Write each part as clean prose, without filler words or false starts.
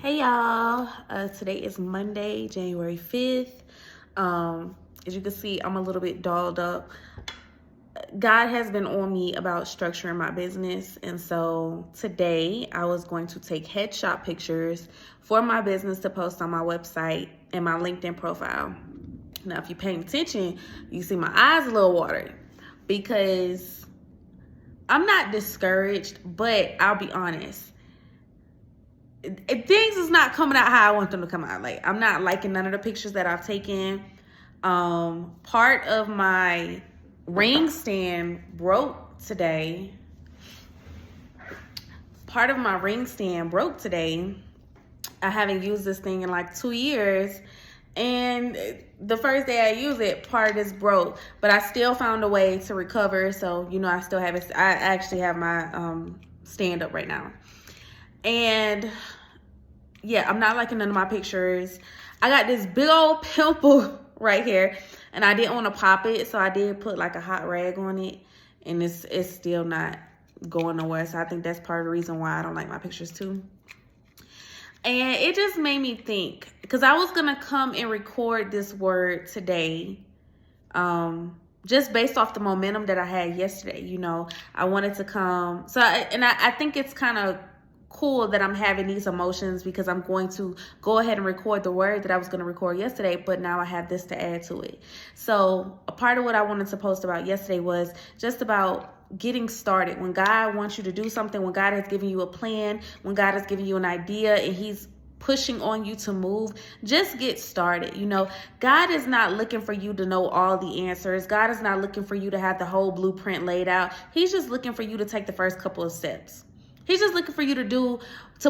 Hey y'all, today is Monday, January 5th. As you can see, I'm a little bit dolled up. God has been on me about structuring my business, and so today I was going to take headshot pictures for my business to post on my website and my LinkedIn profile. Now, if you're paying attention, you see my eyes a little watery because I'm not discouraged, but I'll be honest. Things is not coming out how I want them to come out. Like, I'm not liking none of the pictures that I've taken. Part of my ring stand broke today. I haven't used this thing in like 2 years. And the first day I used it, part of this broke. But I still found a way to recover. So, I still have it. I actually have my stand up right now. And yeah, I'm not liking none of my pictures. I got this big old pimple right here, and I didn't want to pop it, so I did put like a hot rag on it, and it's still not going nowhere. So I think that's part of the reason why I don't like my pictures too. And it just made me think, because I was gonna come and record this word today, just based off the momentum that I had yesterday. I wanted to come. So, I think it's kind of cool that I'm having these emotions because I'm going to go ahead and record the word that I was going to record yesterday, but now I have this to add to it. So a part of what I wanted to post about yesterday was just about getting started. When God wants you to do something, when God has given you a plan, when God has given you an idea and he's pushing on you to move, just get started. God is not looking for you to know all the answers. God is not looking for you to have the whole blueprint laid out. He's just looking for you to take the first couple of steps. He's just looking for you to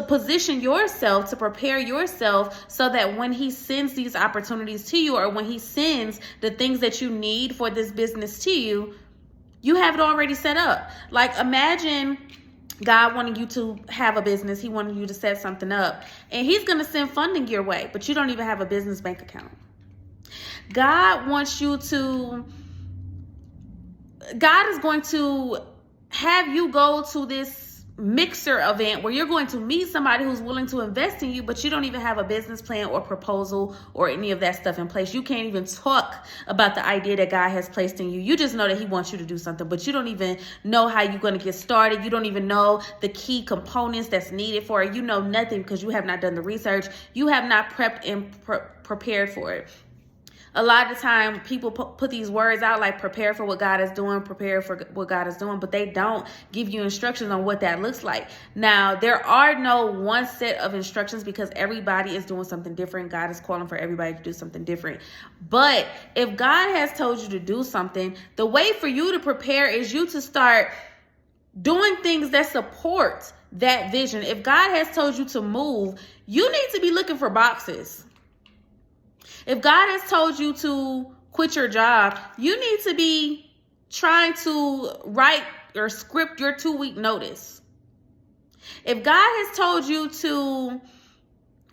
position yourself, to prepare yourself so that when he sends these opportunities to you, or when he sends the things that you need for this business to you, you have it already set up. Like, imagine God wanting you to have a business. He wanted you to set something up, and he's going to send funding your way, but you don't even have a business bank account. God is going to have you go to this mixer event where you're going to meet somebody who's willing to invest in you, but you don't even have a business plan or proposal or any of that stuff in place. You can't even talk about the idea that God has placed in you. You just know that he wants you to do something, but you don't even know how you're going to get started. You don't even know the key components that's needed for it. You know nothing because you have not done the research. You have not prepped and prepared for it. A lot of the time, people put these words out like prepare for what God is doing, prepare for what God is doing, but they don't give you instructions on what that looks like. Now, there are no one set of instructions because everybody is doing something different. God is calling for everybody to do something different. But if God has told you to do something, the way for you to prepare is you to start doing things that support that vision. If God has told you to move, you need to be looking for boxes. If God has told you to quit your job, you need to be trying to write or script your 2-week notice. If God has told you to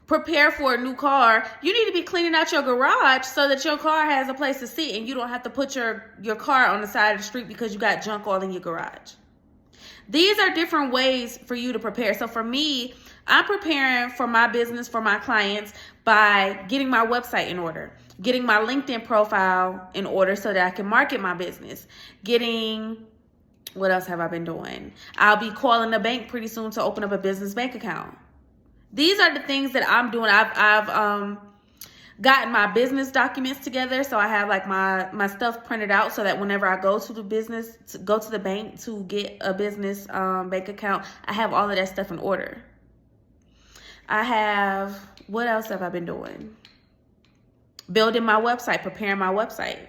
prepare for a new car, you need to be cleaning out your garage so that your car has a place to sit and you don't have to put your car on the side of the street because you got junk all in your garage. These are different ways for you to prepare. So for me, I'm preparing for my business, for my clients, by getting my website in order, getting my LinkedIn profile in order so that I can market my business, what else have I been doing? I'll be calling the bank pretty soon to open up a business bank account. These are the things that I'm doing. I've gotten my business documents together, so I have like my stuff printed out so that whenever I go to the bank to get a business bank account, I have all of that stuff in order. What else have I been doing? Building my website, preparing my website.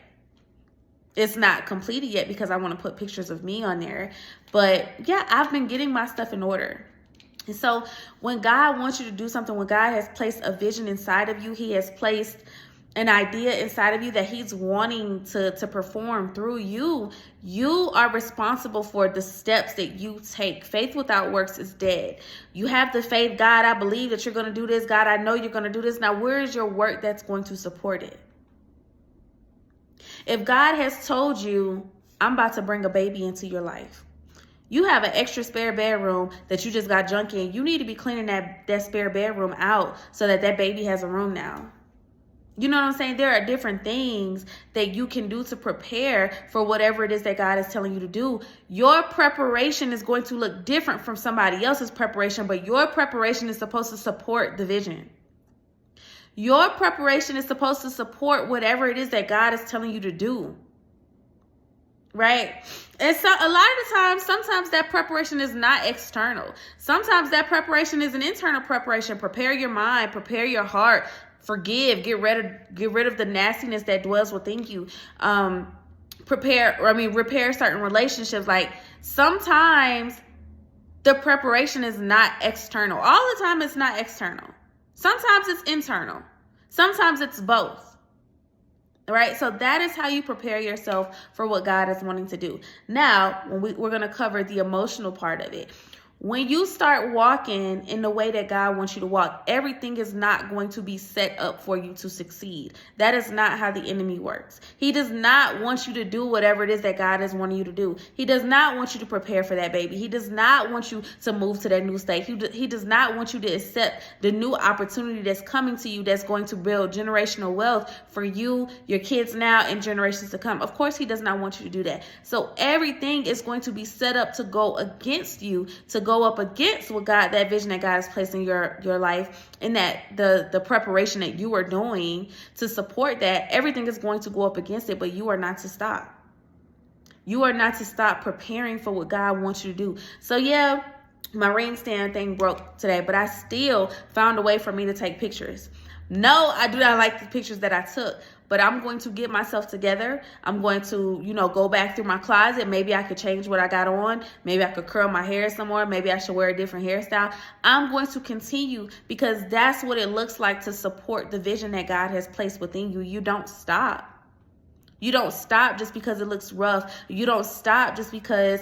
It's not completed yet because I want to put pictures of me on there. But yeah, I've been getting my stuff in order. And so when God wants you to do something, when God has placed a vision inside of you, he has placed an idea inside of you that he's wanting to perform through you, you are responsible for the steps that you take. Faith without works is dead. You have the faith, God, I believe that you're going to do this. God, I know you're going to do this. Now, where is your work that's going to support it? If God has told you, I'm about to bring a baby into your life, You have an extra spare bedroom that you just got junk in. You need to be cleaning that spare bedroom out so that baby has a room now. You know what I'm saying? There are different things that you can do to prepare for whatever it is that God is telling you to do. Your preparation is going to look different from somebody else's preparation, but your preparation is supposed to support the vision. Your preparation is supposed to support whatever it is that God is telling you to do. Right? And so a lot of the times, sometimes that preparation is not external. Sometimes that preparation is an internal preparation. Prepare your mind, prepare your heart, forgive, get rid of the nastiness that dwells within you. Repair certain relationships. Like, sometimes the preparation is not external. All the time it's not external. Sometimes it's internal. Sometimes it's both. Right? So that is how you prepare yourself for what God is wanting to do. Now, we're going to cover the emotional part of it. When you start walking in the way that God wants you to walk, everything is not going to be set up for you to succeed. That is not how the enemy works. He does not want you to do whatever it is that God is wanting you to do. He does not want you to prepare for that baby. He does not want you to move to that new state. He does not want you to accept the new opportunity that's coming to you that's going to build generational wealth for you, your kids now, and generations to come. Of course, he does not want you to do that. So everything is going to be set up to go against you, to go up against what that vision that God has placed in your life, and that the preparation that you are doing to support that. Everything is going to go up against it, but you are not to stop. You are not to stop preparing for what God wants you to do. So yeah, my ring stand thing broke today, but I still found a way for me to take pictures. No, I do not like the pictures that I took, but I'm going to get myself together. I'm going to, go back through my closet. Maybe I could change what I got on. Maybe I could curl my hair some more. Maybe I should wear a different hairstyle. I'm going to continue, because that's what it looks like to support the vision that God has placed within you. You don't stop. You don't stop just because it looks rough. You don't stop just because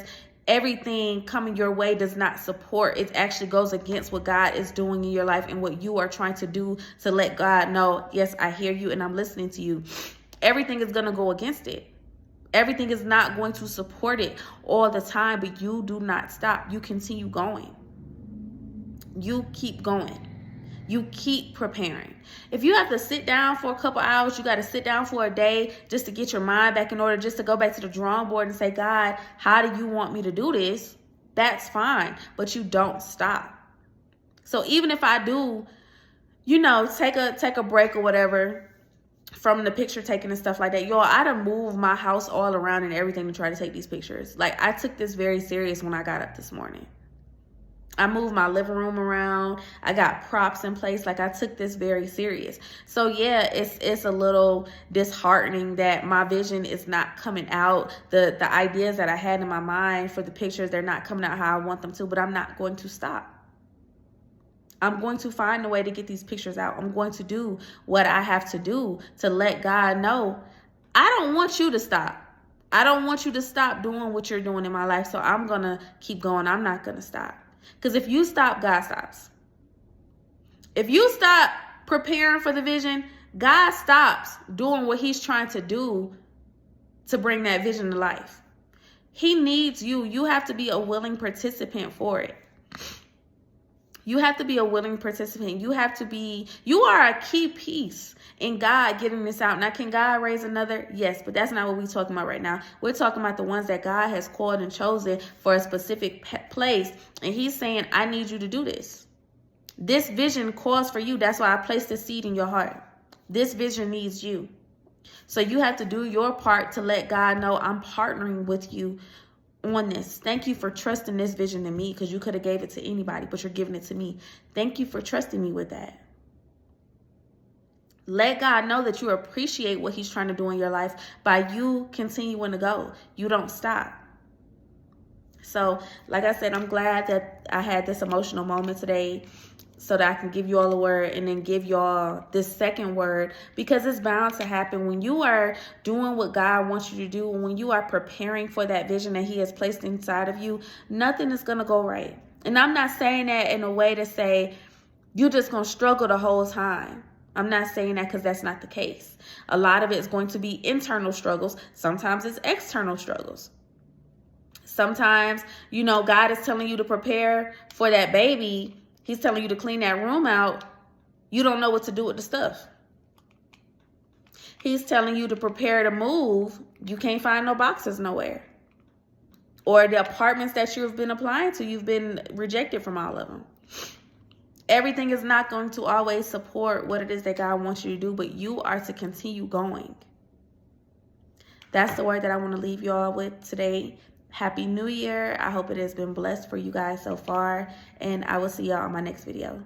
everything coming your way does not support. It actually goes against what God is doing in your life and what you are trying to do to let God know, yes, I hear you and I'm listening to you. Everything is going to go against it. Everything is not going to support it all the time, but you do not stop. You continue going. You keep going. You keep preparing. If you have to sit down for a couple hours, you got to sit down for a day just to get your mind back in order, just to go back to the drawing board and say, God, how do you want me to do this? That's fine, but you don't stop. So even if I do, take a break or whatever from the picture taking and stuff like that, I done moved my house all around and everything to try to take these pictures. Like, I took this very serious when I got up this morning. I moved my living room around. I got props in place. Like, I took this very serious. So yeah, it's a little disheartening that my vision is not coming out. The ideas that I had in my mind for the pictures, they're not coming out how I want them to, but I'm not going to stop. I'm going to find a way to get these pictures out. I'm going to do what I have to do to let God know, I don't want you to stop. I don't want you to stop doing what you're doing in my life. So I'm going to keep going. I'm not going to stop. Because if you stop, God stops. If you stop preparing for the vision, God stops doing what he's trying to do to bring that vision to life. He needs you. You have to be a willing participant for it. You have to be a willing participant. You are a key piece in God getting this out. Now, can God raise another? Yes, but that's not what we're talking about right now. We're talking about the ones that God has called and chosen for a specific place. And he's saying, I need you to do this. This vision calls for you. That's why I placed the seed in your heart. This vision needs you. So you have to do your part to let God know, I'm partnering with you on this. Thank you for trusting this vision to me, because you could have gave it to anybody, but you're giving it to me. Thank you for trusting me with that. Let God know that you appreciate what he's trying to do in your life by you continuing to go. You don't stop. So, like I said, I'm glad that I had this emotional moment today so that I can give you all a word and then give y'all this second word, because it's bound to happen when you are doing what God wants you to do. When you are preparing for that vision that he has placed inside of you, nothing is going to go right. And I'm not saying that in a way to say you're just going to struggle the whole time. I'm not saying that, because that's not the case. A lot of it is going to be internal struggles. Sometimes it's external struggles. Sometimes, you know, God is telling you to prepare for that baby. He's telling you to clean that room out. You don't know what to do with the stuff. He's telling you to prepare to move. You can't find no boxes nowhere. Or the apartments that you've been applying to, you've been rejected from all of them. Everything is not going to always support what it is that God wants you to do, but you are to continue going. That's the word that I want to leave y'all with today. Happy New Year. I hope it has been blessed for you guys so far, and I will see y'all on my next video.